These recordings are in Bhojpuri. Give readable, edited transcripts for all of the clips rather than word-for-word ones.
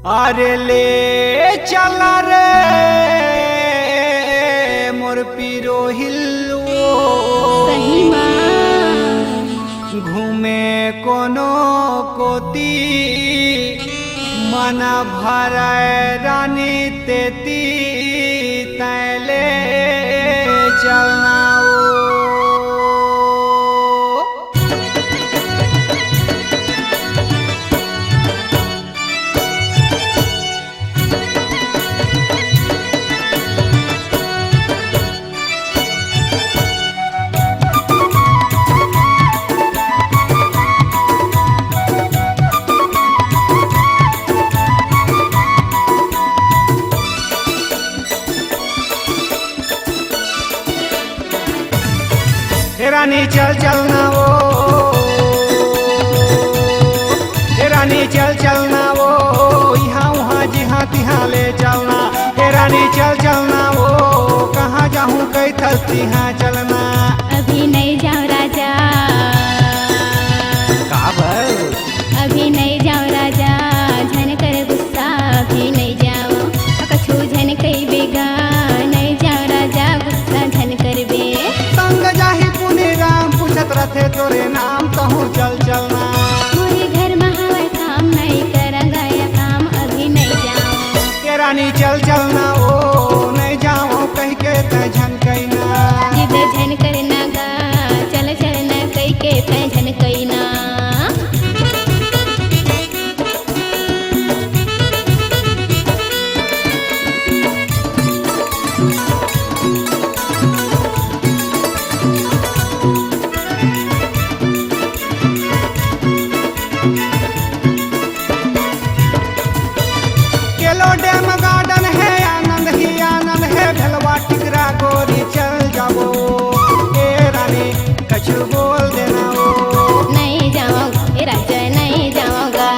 अरे ले चल रे मोर पीरो हिलवो सही माँ घूमे कोनो कोती मन भर रानी तेती तैले चलना रानी चल चलना वो रानी चल चलना वो यहाँ वहाँ जिहाँ तिहाँ ले चलना रानी चल चलना वो कहाँ जाऊँ कई थल तिहाँ चलना अभी नहीं जाओ राजा काबर अभी नहीं जाओ राजा झन कर गुस्सा अभी नहीं जाओ कछु झन कई बेगा नहीं जाओ राजा गुस्सा झन कर बे संग जाही पुने राम पूछत रथे तोरे नाम कहूँ चल चलना मोरे घर में हवा काम नहीं करेंगा या काम अभी नहीं जाओ रानी चल चलना ओ नहीं जाओ कह के तय झन कहना जिद झन करना गा चल चलना कई के तय झन कहना डैम गार्डन है आनंद ही आनंद है भलवा टिकरा गोरी चल जाओ ए रानी कछु बोल देना वो नहीं जाऊंगा राजा नहीं जाऊंगा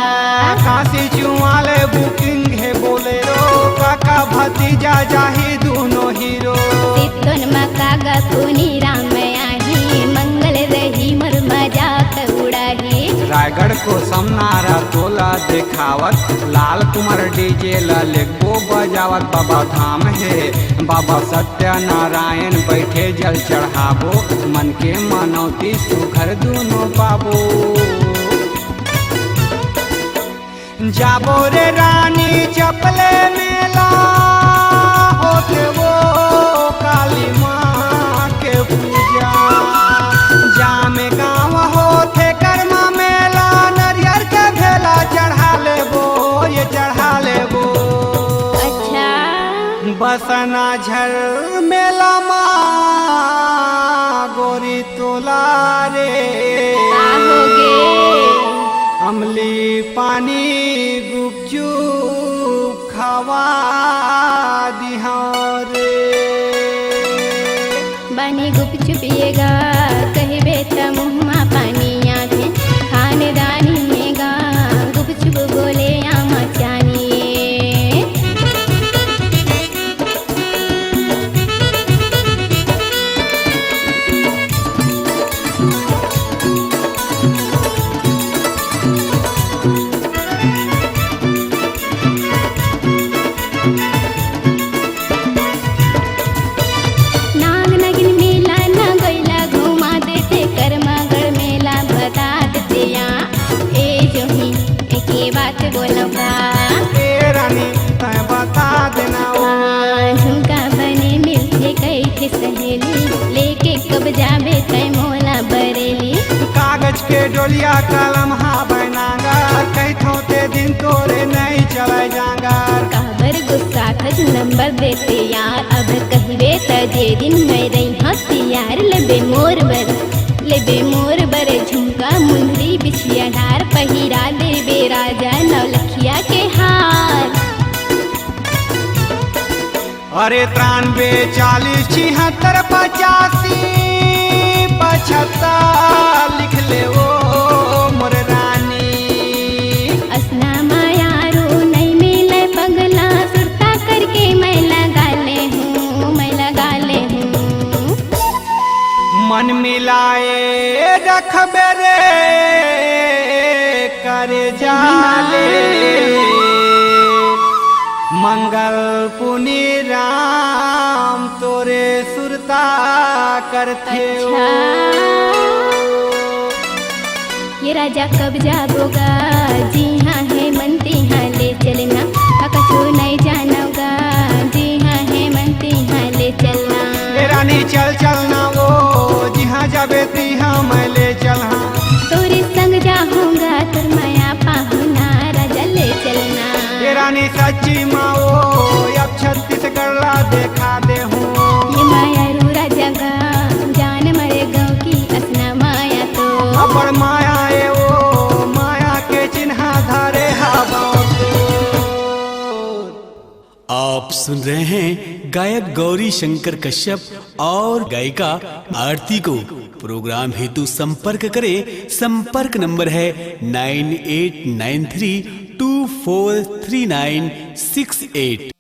काशी चुवाले बुकिंग है बोलेरो काका भतीजा जाही दोनों हीरो तितुन मकागा पुनी राम आही मंगल रही मर मजाक उड़ाही रायगढ़ को समनारा तोला दिखावत लाल कुमार डीजे ललेको बजावत बाबा धाम है बाबा सत्यनारायण बैठे जल चढ़ाबो मन के मनौती सुखर दोनों पाबो जाबो रे रानी चपले मेला होते वो काली माँ के पूजा जामे गाँव होते कर्मा मेला नरियर के भेला चढ़ा लेबो ये चढ़ा लेबो अच्छा बसना झर मेला माँ गोरी तोला रे आओगे अमली पानी गुपचुप खवा दिहा रे बनी गुप चुपिएगा कहबे त मुँहमा पानी आथे खानदानी में गा गुप चुप बोले आमा चानिए नाग नगिन मेला ना गैला घुमा देते कर्मागढ़ मेला बता देते यहाँ ए जो ही एक बात बोलूँगा ए रानी तय बता देना वो झुमका बने मिलते कई थे सहेली लेके कब जाबे तय मोला बरेली कागज के डोलिया कलम हा बनागा कई थोते दिन तोरे नहीं चले जागा काबर गुस्सा खज नंबर देते यार अब कहबे त जे दिन मैं रही हथियार लेबे मोर बर झुमका मुंदरी बिछिया डार पहिरा देबे राजा नौलखिया के हार अरे 93 40 76 85 75 लिख ले वो मोर रानी असना मायारो नहीं मिले पगला सुरता करके मैं लगा ले हूँ मन मिलाए रखबे रे करे जाले मंगल पुनि राम तोरे सुरता करथे अच्छा ये राजा कब जाबोगा जी हाँ है मनती हाँ ले चलना कछु नहीं जानोगा जी हाँ है मनती हाँ ले चलना ए रानी चल चलना वो जिहाँ जाबे तिहाँ मैं ले चलना तोरे संग जाऊंगा तोर माया पाहुना राजा ले चलना ए रानी सच्ची माँ वो अब छत्तीसगढ़ ला देखा दे हूँ ये माया रूरा जगह जान मरे गाँव की असना माया तो अपर माया ए वो माया के चिन्ह धारे हवा आप सुन रहे हैं गायक गौरी शंकर कश्यप और गायिका आरती को। प्रोग्राम हेतु संपर्क करें। संपर्क नंबर है 9893243968।